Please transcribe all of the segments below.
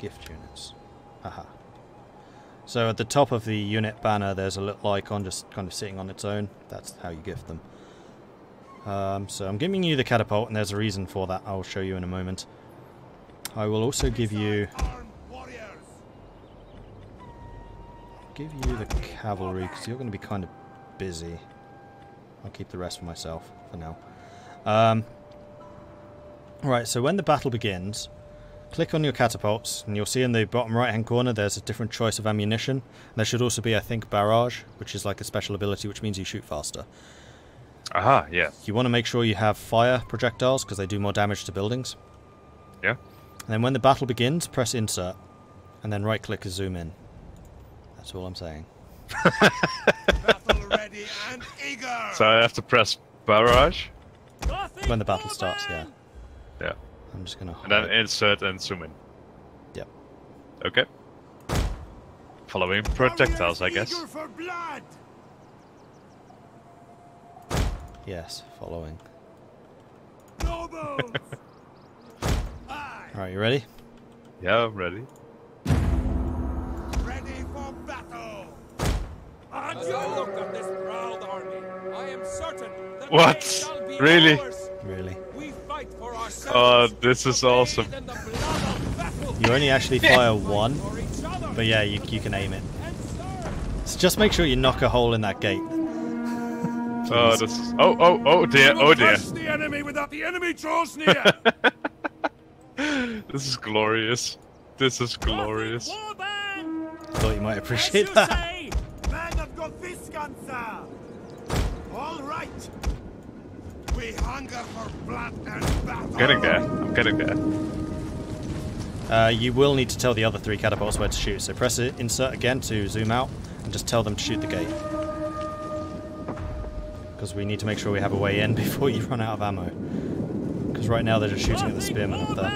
gift units. Haha. So at the top of the unit banner there's a little icon just kind of sitting on its own. That's how you gift them. So I'm giving you the catapult, and there's a reason for that. I'll show you in a moment. I will also give you the cavalry, because you're going to be kind of busy. I'll keep the rest for myself for now. Right, so when the battle begins, click on your catapults, and you'll see in the bottom right hand corner there's a different choice of ammunition. There should also be, I think, barrage, which is like a special ability which means you shoot faster. Aha, yeah. You want to make sure you have fire projectiles because they do more damage to buildings. Yeah. And then when the battle begins, press insert, and then right click to zoom in. That's all I'm saying. Battle ready and eager. So I have to press barrage? When the battle starts, yeah. Yeah. I'm just gonna. And then insert and zoom in. Yep. Okay. Following projectiles, I guess. Eager for blood. Yes, following. Nobles. Alright, you ready? Yeah, I'm ready. Ready for battle. As I look at this proud army, I am certain that What? they shall be Really? ours. Really? We fight for ourselves. Oh, this is awesome. In the blood of battle. You only actually fire one, For each other. but yeah, you can aim it. And serve. So just make sure you knock a hole in that gate. Oh, this is... Oh dear, oh dear. Crush the enemy without the enemy draws near. This is glorious. This is glorious. Thought you might appreciate that. Men of Gothic, all right. We hunger for blood and battle. I'm getting there. I'm getting there. You will need to tell the other 3 catapults where to shoot, so press it, insert again to zoom out, and just tell them to shoot the gate. Because we need to make sure we have a way in before you run out of ammo. Because right now they're just shooting at the spearmen up there.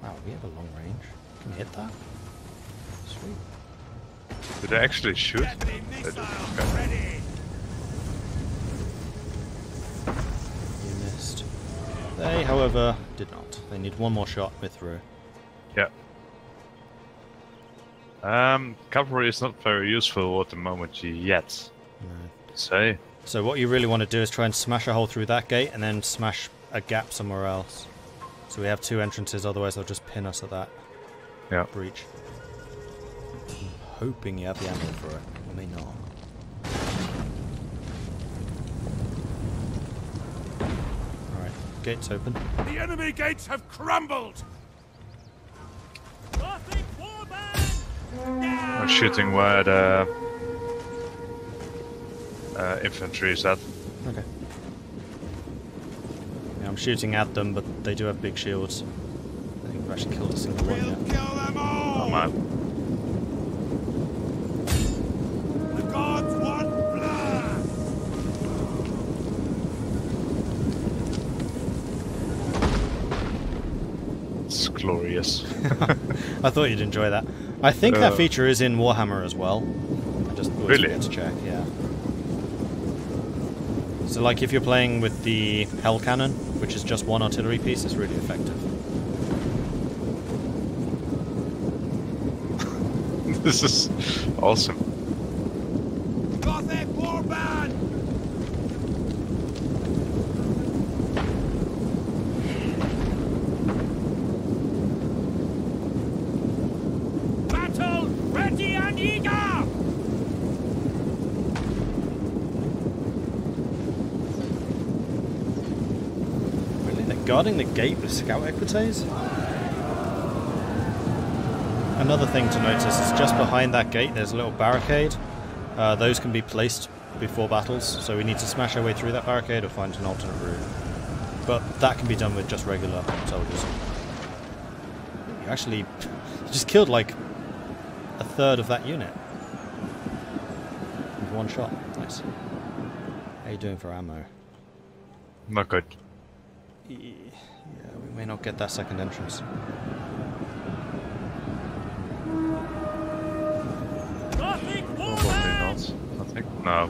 Wow, we have a long range. Can you hit that? Sweet. Did they actually shoot? Deadly They did. missile Okay. ready. You missed. They, however, did not. They need one more shot, we're through. Yeah. Cavalry is not very useful at the moment yet. No. Say. So what you really want to do is try and smash a hole through that gate and then smash a gap somewhere else. So we have 2 entrances, otherwise they'll just pin us at that breach. I'm hoping you have the ammo for it. You may not. Alright, gate's open. The enemy gates have crumbled. I'm shooting where the infantry is at. Okay. Yeah, I'm shooting at them, but they do have big shields. I think we've actually killed a single one We'll yet. kill them all. Oh man. The gods want blood. It's glorious. I thought you'd enjoy that. I think that feature is in Warhammer as well. I just always Really? forget to check, yeah. So like if you're playing with the Hell Cannon, which is just 1 artillery piece, it's really effective. This is awesome. Gothic warband. Battle ready and eager. Really? They're guarding the gate with scout equites? Another thing to notice is just behind that gate there's a little barricade. Those can be placed before battles, so we need to smash our way through that barricade or find an alternate route. But that can be done with just regular soldiers. You actually just killed like a third of that unit. With 1 shot. Nice. How you doing for ammo? Not good. Yeah, we may not get that second entrance. Probably not. I think. No.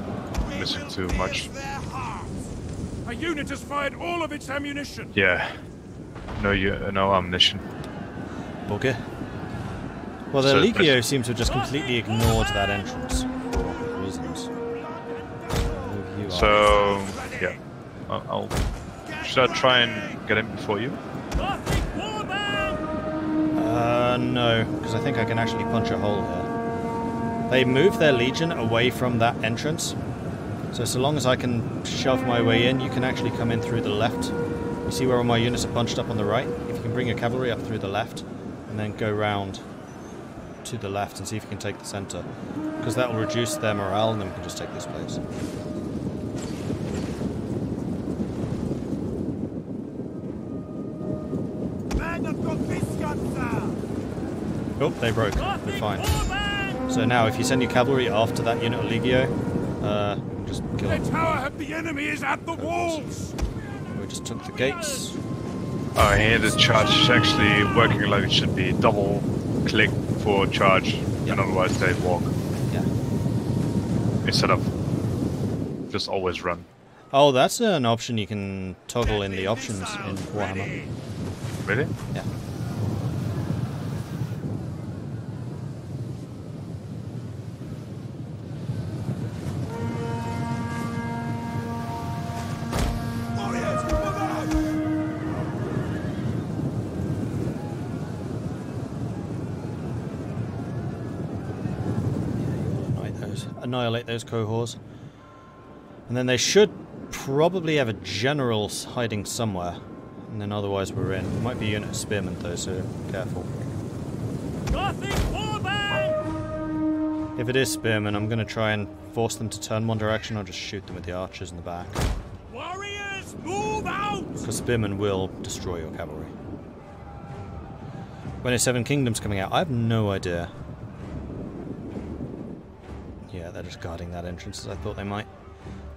Missing too much. Their hearts. A unit has fired all of its ammunition. Yeah. No ammunition. Bugger. Well, the So Legio seem to have just completely ignored that entrance for reasons. Move you up. So, yeah. Should I try and get in before you? Gothic warband! No, because I think I can actually punch a hole here. They moved their legion away from that entrance, so long as I can shove my way in, you can actually come in through the left. You see where all my units are bunched up on the right? If you can bring your cavalry up through the left, and then go round to the left and see if you can take the centre, because that will reduce their morale, and then we can just take this place. Men have got Visigoths! Oh, they broke. We're fine. So now, if you send your cavalry after that unit of Legio, just kill The them. tower of the enemy is at the walls. We just took the gates. Oh, here the charge is actually working like it should be. Double click for charge, Yeah. and otherwise they walk. Yeah. Instead of just always run. Oh, that's an option you can toggle in the options in Warhammer. Really? Yeah. Warriors, move out! Annihilate those cohorts. And then they should probably have a general hiding somewhere. And then otherwise we're in. It might be a unit of spearmen though, so careful. Gothic warband! If it is spearmen, I'm going to try and force them to turn one direction. I'll just shoot them with the archers in the back. Warriors, move out! Because spearmen will destroy your cavalry. When is Seven Kingdoms coming out? I have no idea. Yeah, they're just guarding that entrance as I thought they might.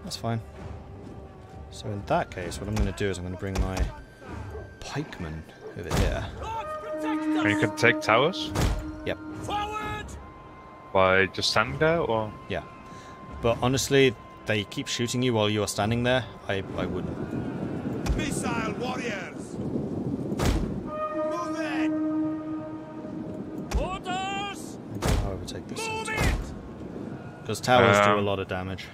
That's fine. So in that case, what I'm going to do is I'm going to bring my pikemen over here. Lord, protect us! And you can take towers Yep, Forward! by just standing there, or yeah. But honestly, they keep shooting you while you are standing there. I wouldn't. Missile warriors! Move it! Orders! I'll overtake this Move one. it! Because towers do a lot of damage.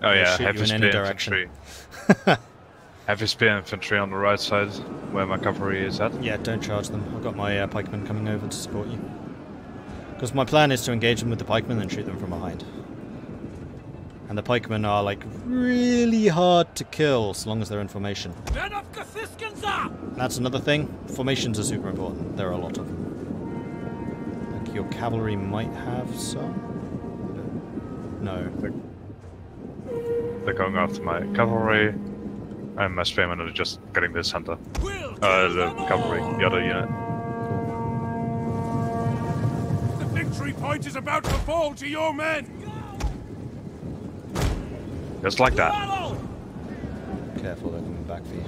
oh They yeah, shoot you heavy in spear any direction. infantry. Heavy spear infantry on the right side, where my cavalry is at. Yeah, don't charge them. I've got my pikemen coming over to support you. Because my plan is to engage them with the pikemen and shoot them from behind. And the pikemen are like really hard to kill so long as they're in formation. Men of Gothiskenza! That's another thing. Formations are super important. There are a lot of them. Like your cavalry might have some. No. They're going after my cavalry, and my spearmen are just getting the center. We'll The cavalry, the other unit. The victory point is about to fall to your men. Just like that. battle! Careful, they're coming back for you.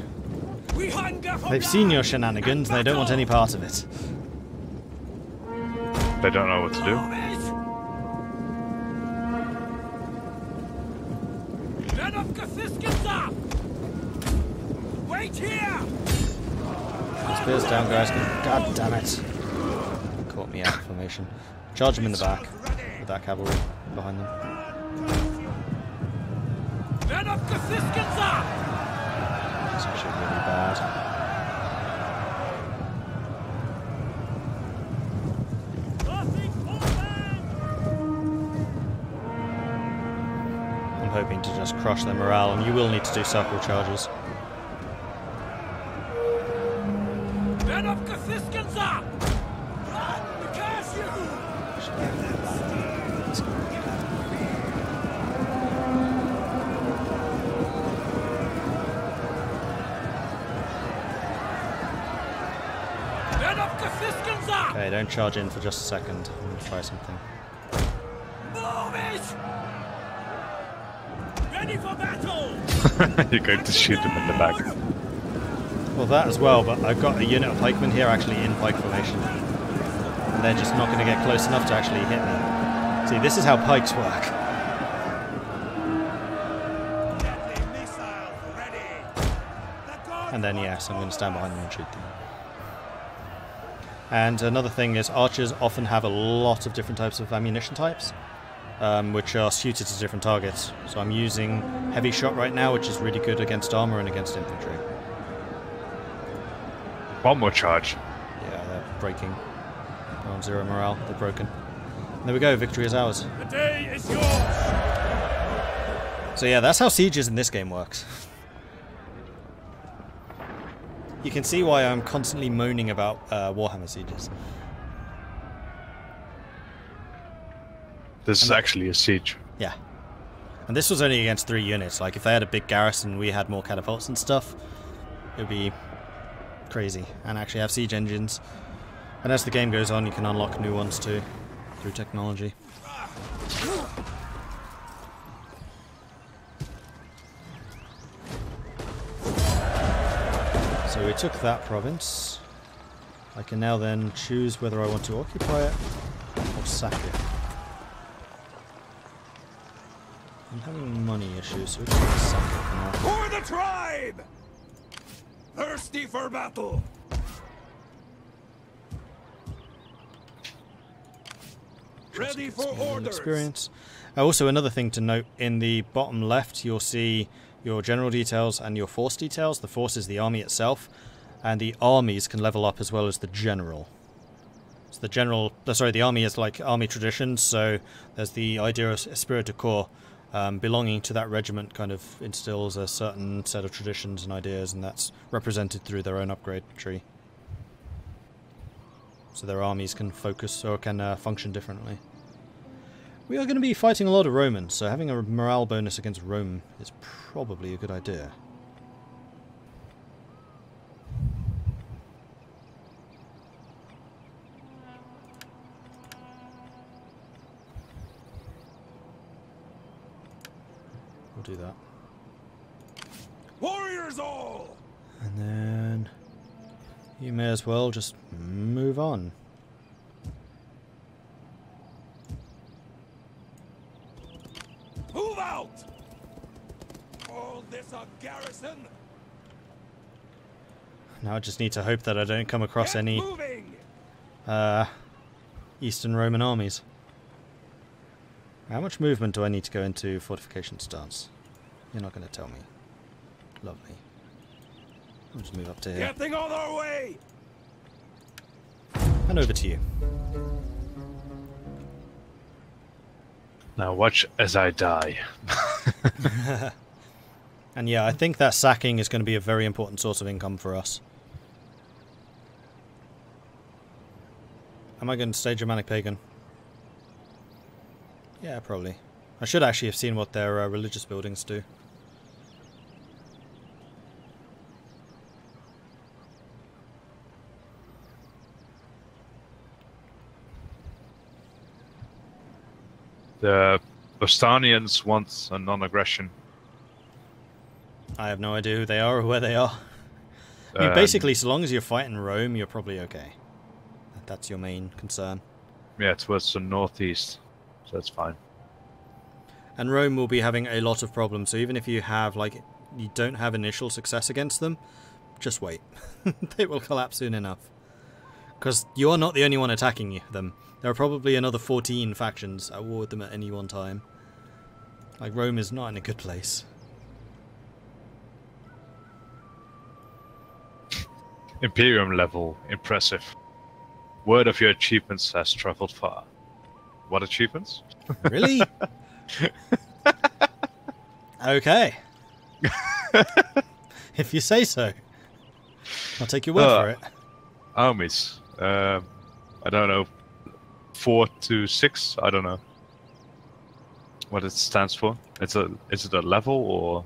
We hunger for They've seen your shenanigans and they don't want any part of it. They don't know what to do. Men of Gothiskenza! Wait here! Spears down, guys. God damn it. Caught me out of formation. Charge them in the back with that cavalry behind them. Men of Gothiskenza! It's actually really bad. Gothic warband! I'm hoping to just crush their morale, and you will need to do circle charges. Men of Gothiskenza! Run, curse you! Men of Gothiskenza! Okay, don't charge in for just a second. I'm going to try something. Move it! Ready for battle! You're going to shoot them in the back. Well, that as well, but I've got a unit of pikemen here actually in pike formation. And they're just not going to get close enough to actually hit me. See, this is how pikes work. Deadly missiles then yes, I'm going to stand behind them and shoot them. And another thing is archers often have a lot of different types of ammunition types, which are suited to different targets. So I'm using heavy shot right now, which is really good against armor and against infantry. One more charge. Yeah, they're breaking. They're on 0 morale. They're broken. And there we go. Victory is ours. The day is yours! So yeah, that's how sieges in this game works. You can see why I'm constantly moaning about Warhammer sieges. This is actually a siege. Yeah. And this was only against 3 units. Like, if they had a big garrison, we had more catapults and stuff, it would be crazy. And actually have siege engines. And as the game goes on, you can unlock new ones too, through technology. So we took that province. I can now then choose whether I want to occupy it or sack it. I'm having money issues, so we're just going to sack it for now. For the tribe! Thirsty for battle! Ready for orders! Experience. Also, another thing to note, in the bottom left you'll see your general details and your force details. The force is the army itself, and the armies can level up as well as the general. So the general, the army is like army traditions, so there's the idea of esprit de corps. Belonging to that regiment kind of instills a certain set of traditions and ideas, and that's represented through their own upgrade tree. So their armies can focus or can function differently. We are going to be fighting a lot of Romans, so having a morale bonus against Rome is probably a good idea. We'll do that. Warriors all! And then you may as well just move on. Move out! All this a garrison? Now I just need to hope that I don't come across Get any moving! Eastern Roman armies. How much movement do I need to go into fortification stance? You're not going to tell me. Lovely. I'll just move up to here. Getting on our way! And over to you. Now watch as I die. And yeah, I think that sacking is going to be a very important source of income for us. Am I going to stay Germanic Pagan? Yeah, probably. I should actually have seen what their religious buildings do. The Bostonians want a non-aggression. I have no idea who they are or where they are. I mean, basically, so long as you're fighting Rome, you're probably okay. That's your main concern. Yeah, towards the northeast, so that's fine. And Rome will be having a lot of problems, so even if you have, like, you don't have initial success against them, just wait. They will collapse soon enough. Because you're not the only one attacking them. There are probably another 14 factions at war with them at any one time. Like, Rome is not in a good place. Imperium level, impressive. Word of your achievements has traveled far. What achievements? Really? Okay. If you say so. I'll take your word for it. Armies. I don't know. 4 to 6? I don't know. What it stands for. Is it a level or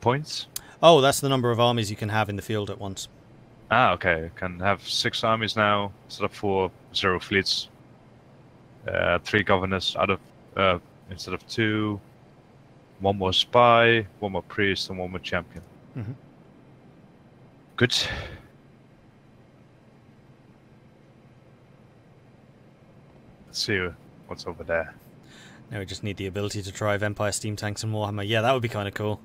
points? Oh, that's the number of armies you can have in the field at once. Ah, okay. I can have 6 armies now instead of 4, 0 fleets. 3 governors out of instead of 2. 1 more spy, 1 more priest, and 1 more champion. Mm-hmm. Good. Let's see what's over there. Now we just need the ability to drive Empire steam tanks and Warhammer. Yeah, that would be kind of cool.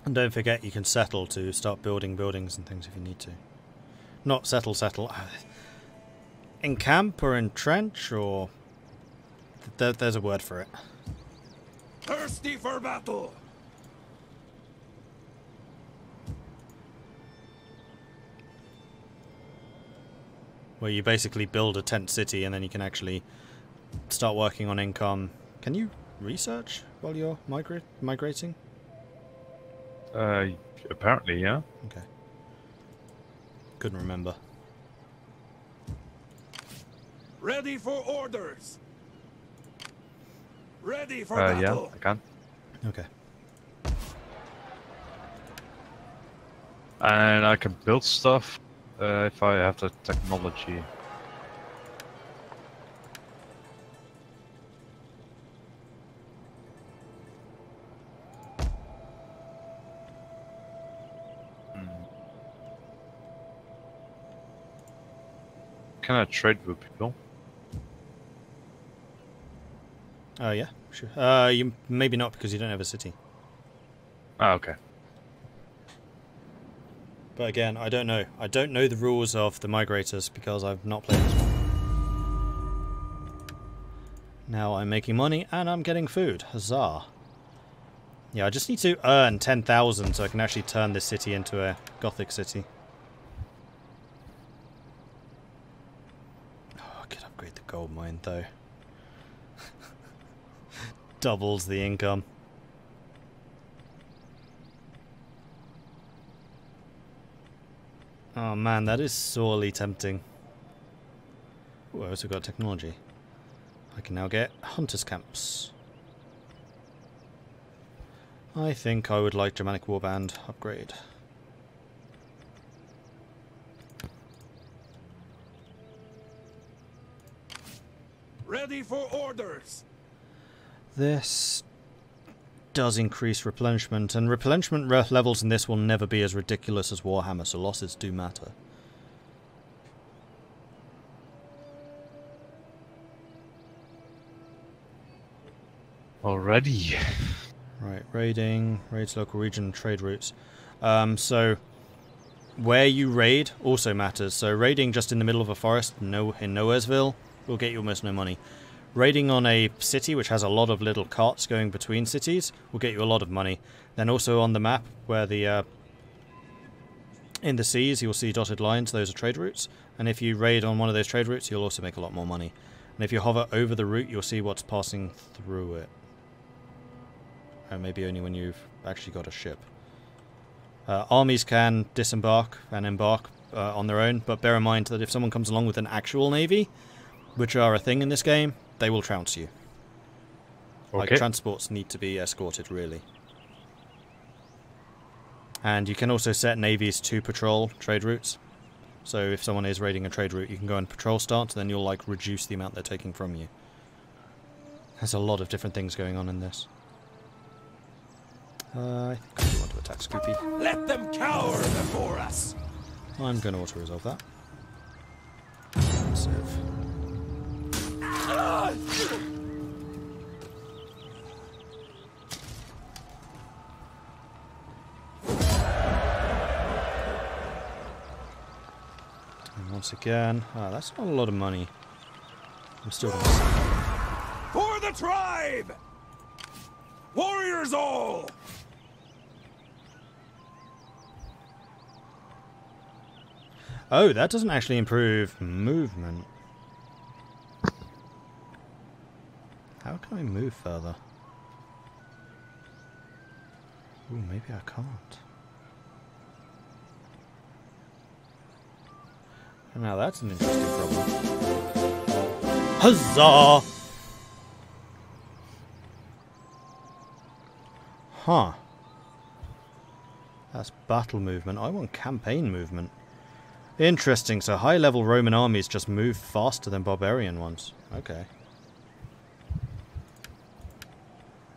And don't forget, you can settle to start building buildings and things if you need to. Not settle. Encamp or entrench, or there's a word for it. Thirsty for battle. Where you basically build a tent city and then you can actually start working on income. Can you research while you're migrating? Apparently, yeah. Okay. Couldn't remember. Ready for orders. Ready for Yeah, battle. I can. Okay. And I can build stuff if I have the technology. Can I trade with people? Yeah, sure. You maybe not because you don't have a city. Ah, okay. But again, I don't know. I don't know the rules of the migrators because I've not played this one. Now I'm making money and I'm getting food. Huzzah. Yeah, I just need to earn 10,000 so I can actually turn this city into a Gothic city. Oh, I could upgrade the gold mine though. Doubles the income. Oh man, that is sorely tempting. Ooh, I also got technology. I can now get hunters' camps. I think I would like Germanic Warband upgrade. Ready for orders. This does increase replenishment, and replenishment levels in this will never be as ridiculous as Warhammer, so losses do matter. Already. Right, raids local region, trade routes. So where you raid also matters. So raiding just in the middle of a forest, in Nowheresville, will get you almost no money. Raiding on a city which has a lot of little carts going between cities will get you a lot of money. Then also on the map where the in the seas you'll see dotted lines, those are trade routes. And if you raid on one of those trade routes you'll also make a lot more money. And if you hover over the route you'll see what's passing through it. Maybe only when you've actually got a ship. Armies can disembark and embark on their own, but bear in mind that if someone comes along with an actual navy, which are a thing in this game, they will trounce you. Okay. Like, transports need to be escorted, really. And you can also set navies to patrol trade routes. So if someone is raiding a trade route, you can go and patrol start, then you'll, like, reduce the amount they're taking from you. There's a lot of different things going on in this. I think I want to attack Scoopy. Let them cower before us. I'm going to auto-resolve that. Save. And once again, that's not a lot of money. I'm still going to For the tribe! Warriors all! Oh, that doesn't actually improve movement. How can I move further? Ooh, maybe I can't. Now that's an interesting problem. Huzzah! Huh. That's battle movement. I want campaign movement. Interesting, so high-level Roman armies just move faster than barbarian ones. Okay.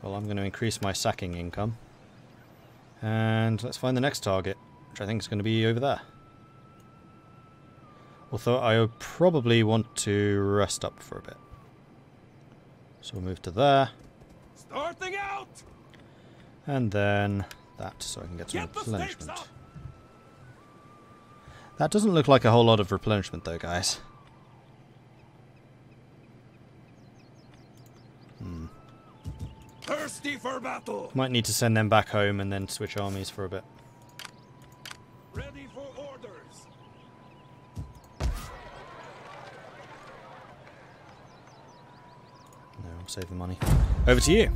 Well, I'm going to increase my sacking income. And let's find the next target, which I think is going to be over there. Although I probably want to rest up for a bit. So we'll move to there. Starting out! And then that so I can get some Get the stakes replenishment. up! That doesn't look like a whole lot of replenishment though, guys. Thirsty for battle! Might need to send them back home and then switch armies for a bit. Ready for orders! No, I'll save the money. Over to you.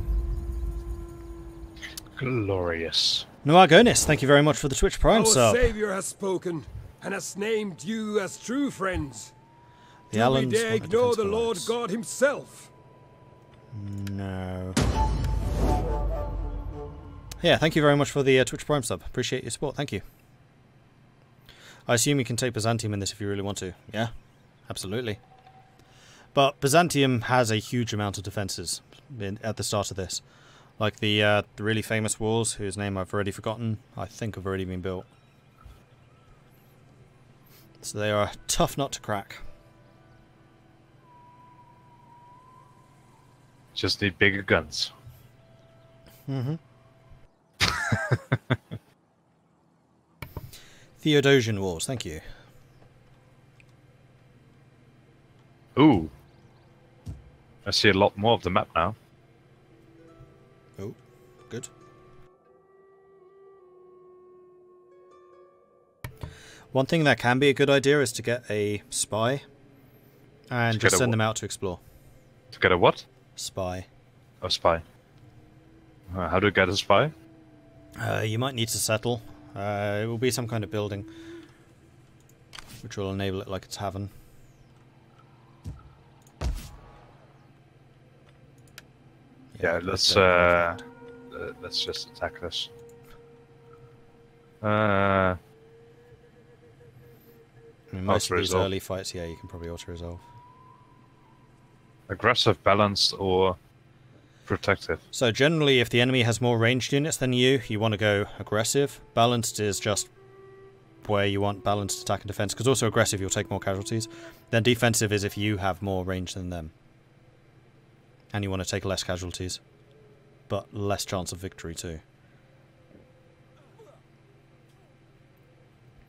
Glorious. Noah Gonis, thank you very much for the Twitch Prime Our sub. Savior has spoken, and has named you as true friends. The Do we Allans dare want a ignore the defensive Lord alliance. God himself? No. Yeah, thank you very much for the Twitch Prime sub. Appreciate your support. Thank you. I assume you can take Byzantium in this if you really want to. Yeah, absolutely. But Byzantium has a huge amount of defences at the start of this. Like the really famous walls, whose name I've already forgotten, I think have already been built. So they are a tough nut to crack. Just need bigger guns. Mm-hmm. Theodosian Wars, thank you. Ooh. I see a lot more of the map now. Oh, good. One thing that can be a good idea is to get a spy and just send them out to explore. To get a what? Spy. A spy. How do you get a spy? You might need to settle. It will be some kind of building, which will enable it like a tavern. Yeah, let's just attack this. I mean, most of these Auto-resolve. early fights, yeah, you can probably auto-resolve. Aggressive, balanced, or protective? So generally, if the enemy has more ranged units than you want to go aggressive. Balanced is just where you want balanced attack and defense, because also aggressive, you'll take more casualties. Then defensive is if you have more range than them. And you want to take less casualties, but less chance of victory too.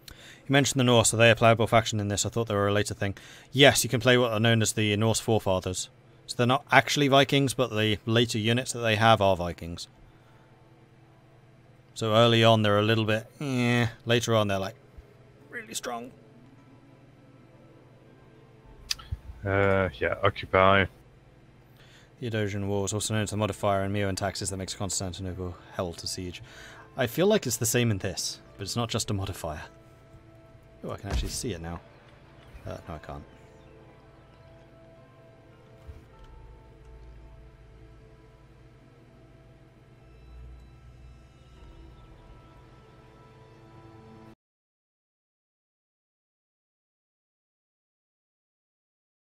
You mentioned the Norse. Are they a playable faction in this? I thought they were a later thing. Yes, you can play what are known as the Norse forefathers. So they're not actually Vikings, but the later units that they have are Vikings. So early on they're a little bit, later on they're like really strong. Yeah, occupy. Theodosian Wars, also known as the modifier in Mio taxes that makes Constantinople hell to siege. I feel like it's the same in this, but it's not just a modifier. Oh, I can actually see it now. No, I can't.